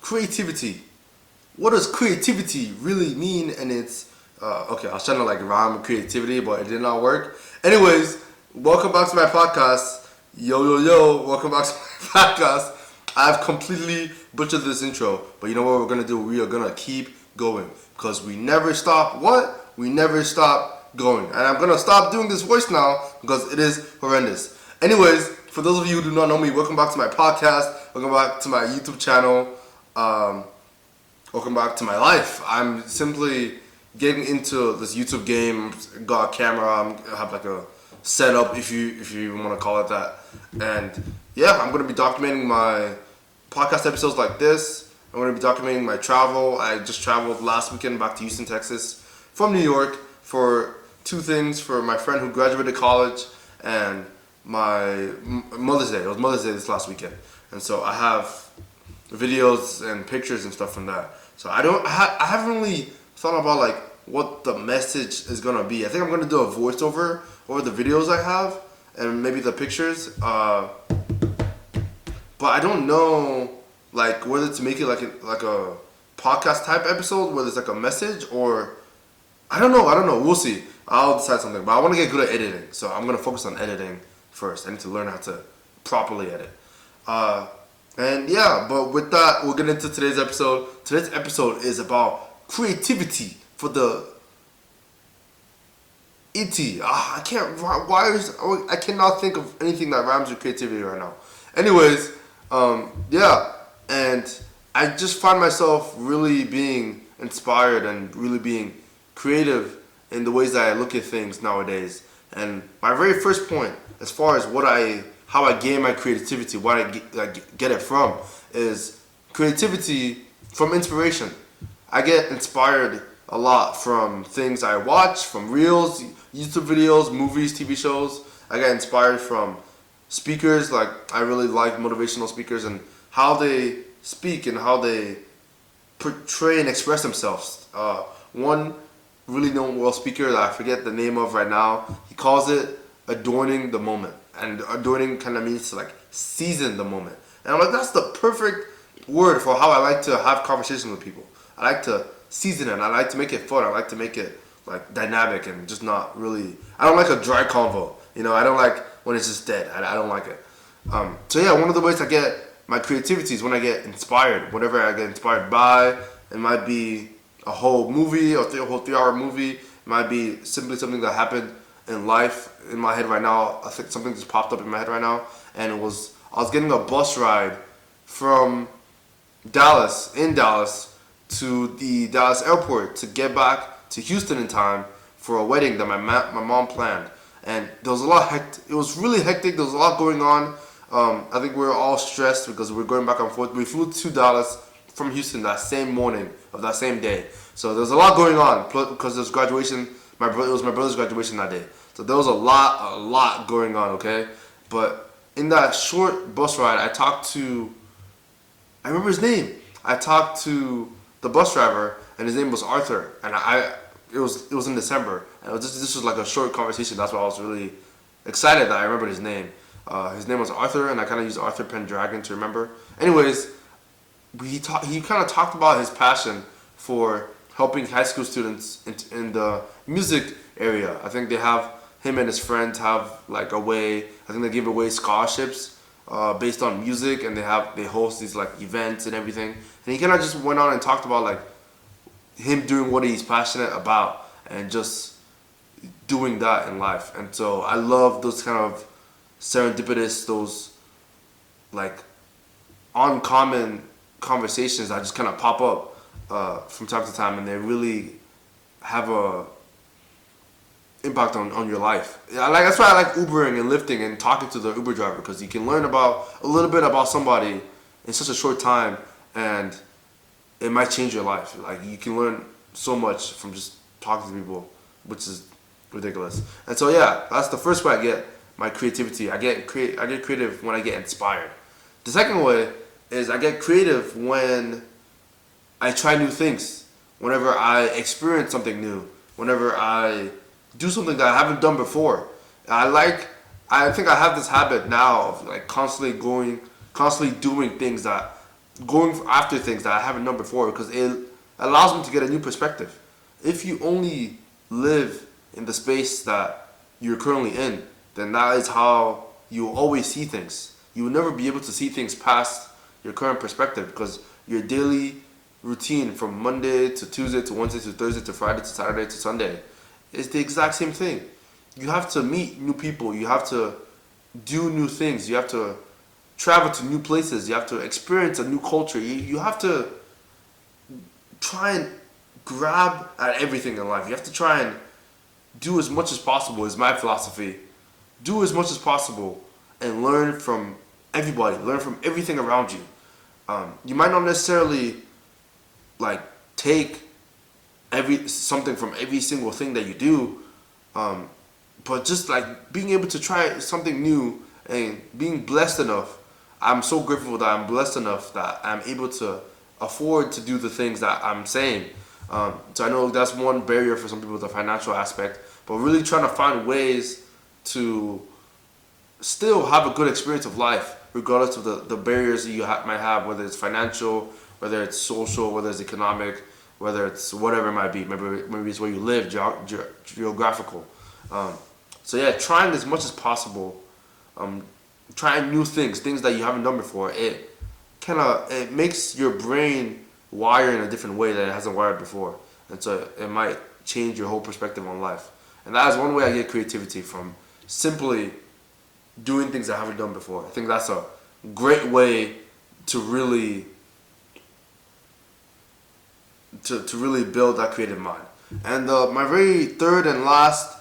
creativity. What does creativity really mean? And it's okay. I was trying to like rhyme creativity, but it did not work. Anyways, welcome back to my podcast. Yo. Welcome back to my podcast. I've completely butchered this intro, but you know what we're gonna do? We are gonna keep going because we never stop. What? We never stop going. And I'm gonna stop doing this voice now because it is horrendous. Anyways, for those of you who do not know me, welcome back to my podcast. Welcome back to my YouTube channel. Welcome back to my life. I'm simply getting into this YouTube game. Got a camera. I have like a setup, if you want to call it that. And yeah, I'm gonna be documenting my podcast episodes like this. I'm gonna be documenting my travel. I just traveled last weekend back to Houston, Texas, from New York for two things: for my friend who graduated college and my Mother's Day. It was Mother's Day this last weekend, and so I have videos and pictures and stuff from that. So I haven't really thought about like what the message is gonna be. I think I'm gonna do a voiceover over the videos I have and maybe the pictures. But I don't know like whether to make it like a podcast type episode, whether it's like a message or I don't know. We'll see. I'll decide something. But I want to get good at editing, so I'm gonna focus on editing first. I need to learn how to properly edit. And yeah, but with that, we'll get into today's episode. Today's episode is about creativity for the itty. I can't. I cannot think of anything that rhymes with creativity right now. Anyways, yeah, and I just find myself really being inspired and really being creative in the ways that I look at things nowadays. And my very first point, as far as how I gain my creativity, what I get it from, is creativity from inspiration. I get inspired a lot from things I watch, from reels, YouTube videos, movies, TV shows. I get inspired from speakers. Like I really like motivational speakers and how they speak and how they portray and express themselves. One really known world speaker that I forget the name of right now, he calls it adorning the moment. And adorning kind of means to like season the moment. And I'm like, that's the perfect word for how I like to have conversations with people. I like to season it. I like to make it fun. I like to make it like dynamic and just not really. I don't like a dry convo. I don't like when it's just dead. I don't like it. So yeah, one of the ways I get my creativity is when I get inspired. Whatever I get inspired by, it might be a whole movie or a whole 3-hour movie. It might be simply something that happened in life in my head right now. I think something just popped up in my head right now, and I was getting a bus ride from Dallas to the Dallas airport to get back to Houston in time for a wedding that my mom planned. And there was a lot it was really hectic. There was a lot going on. I think we were all stressed because we were going back and forth. We flew to Dallas from Houston that same morning of that same day. So there was a lot going on because there's graduation. It was my brother's graduation that day. So there was a lot going on, okay? But in that short bus ride, I remember his name. I talked to the bus driver, and his name was Arthur. And it was in December. And this was like a short conversation. That's why I was really excited that I remembered his name. His name was Arthur, and I kind of used Arthur Pendragon to remember. Anyways, he kind of talked about his passion for helping high school students in the music area. I think him and his friends have like a way. I think they give away scholarships based on music, and they host these like events and everything. And he kind of just went on and talked about like him doing what he's passionate about and just doing that in life. And so I love those kind of serendipitous, those like uncommon conversations that just kind of pop up from time to time, and they really have a impact on your life. That's why I like Ubering and lifting and talking to the Uber driver, because you can learn a little bit about somebody in such a short time, and it might change your life. Like you can learn so much from just talking to people, which is ridiculous. And so yeah, that's the first way I get my creativity. I get creative when I get inspired. The second way is I get creative when I try new things. Whenever I experience something new, whenever I do something that I haven't done before. I think I have this habit now of like constantly doing things that going after things that I haven't done before, because it allows me to get a new perspective. If you only live in the space that you're currently in, then that is how you will always see things. You will never be able to see things past your current perspective, because your daily routine from Monday to Tuesday to Wednesday to Thursday to Friday to Saturday to Sunday is the exact same thing. You have to meet new people. You have to do new things. You have to travel to new places. You have to experience a new culture. You have to try and grab at everything in life. You have to try and do as much as possible, is my philosophy. Do as much as possible and learn from everybody. Learn from everything around you. You might not necessarily like take something from every single thing that you do, but just like being able to try something new and being blessed enough. I'm so grateful that I'm blessed enough that I'm able to afford to do the things that I'm saying. So I know that's one barrier for some people, the financial aspect, but really trying to find ways to still have a good experience of life, regardless of the barriers that you might have, whether it's financial, whether it's social, whether it's economic, whether it's whatever it might be. Maybe it's where you live, geographical. So yeah, trying as much as possible, trying new things that you haven't done before. It makes your brain wire in a different way that it hasn't wired before, and so it might change your whole perspective on life. And that is one way I get creativity from, simply doing things I haven't done before. I think that's a great way to really to really build that creative mind. And my very third and last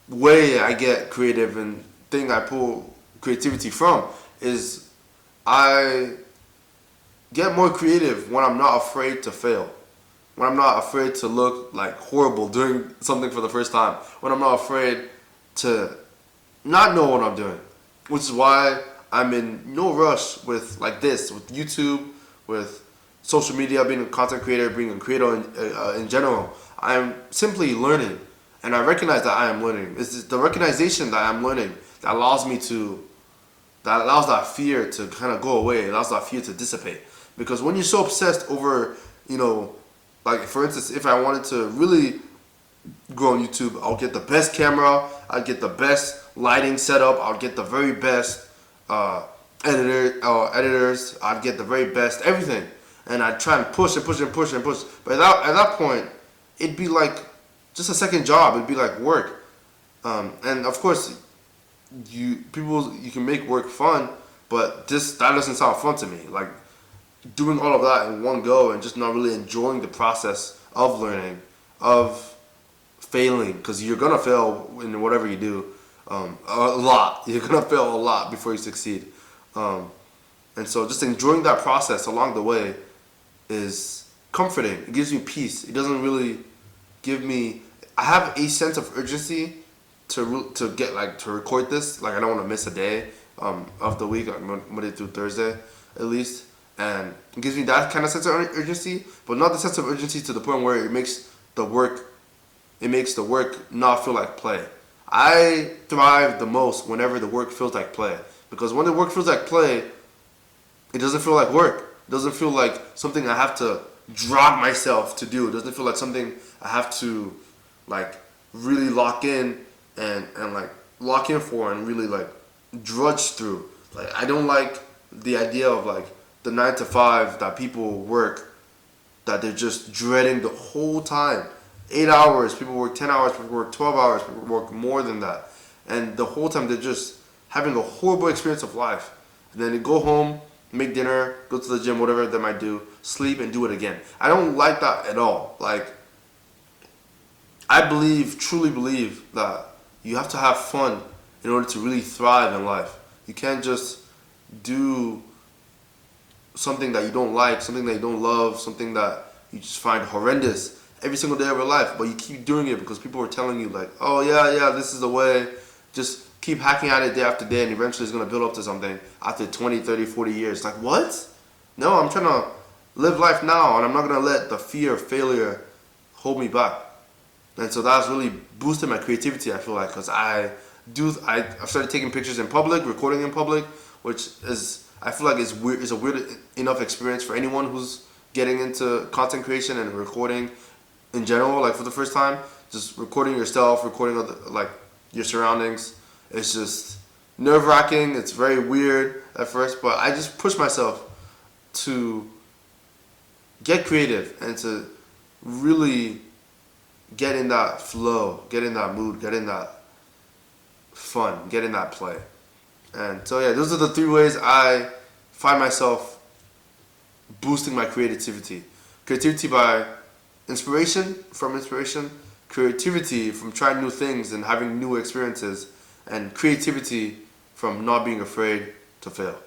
way I get creative and thing I pull creativity from is I get more creative when I'm not afraid to fail. When I'm not afraid to look like horrible doing something for the first time. When I'm not afraid to not know what I'm doing. Which is why I'm in no rush with like this, with YouTube, with social media, being a content creator, being a creator in general. I'm simply learning, and I recognize that I am learning. It's the recognition that I'm learning that allows that fear to kind of go away. It allows that fear to dissipate. Because when you're so obsessed over, like for instance, if I wanted to really go on YouTube, I'll get the best camera, I'll get the best lighting setup, I'll get the very best editors, I'd get the very best everything. And I'd try and push and push and push and push. But at that point, it'd be like just a second job. It'd be like work. And of course, you can make work fun, but that doesn't sound fun to me. Like doing all of that in one go and just not really enjoying the process of learning, of failing, because you're gonna fail in whatever you do, a lot. You're gonna fail a lot before you succeed. And so just enjoying that process along the way is comforting. It gives me peace. It doesn't really give me. I have a sense of urgency to get to record this. Like I don't want to miss a day of the week, like Monday through Thursday, at least. And it gives me that kind of sense of urgency, but not the sense of urgency to the point where it makes the work not feel like play. I thrive the most whenever the work feels like play, because when the work feels like play, it doesn't feel like work. It doesn't feel like something I have to drag myself to do. It doesn't feel like something I have to really lock in and lock in for and really drudge through. I don't like the idea of the 9 to 5 that people work, that they're just dreading the whole time. 8 hours, people work 10 hours, people work 12 hours, people work more than that. And the whole time they're just having a horrible experience of life. And then they go home, make dinner, go to the gym, whatever they might do, sleep and do it again. I don't like that at all. I truly believe that you have to have fun in order to really thrive in life. You can't just do something that you don't like, something that you don't love, something that you just find horrendous every single day of your life, but you keep doing it because people are telling you oh yeah, this is the way. Just keep hacking at it day after day, and eventually it's going to build up to something after 20, 30, 40 years. What? No, I'm trying to live life now, and I'm not going to let the fear of failure hold me back. And so that's really boosted my creativity, I feel like, because I've started taking pictures in public, recording in public, which is I feel like it's weird. It's a weird enough experience for anyone who's getting into content creation and recording in general. Like for the first time, just recording yourself, recording other, like your surroundings. It's just nerve-wracking. It's very weird at first, but I just push myself to get creative and to really get in that flow, get in that mood, get in that fun, get in that play. And so yeah, those are the 3 ways I find myself boosting my creativity. Creativity by inspiration, creativity from trying new things and having new experiences, and creativity from not being afraid to fail.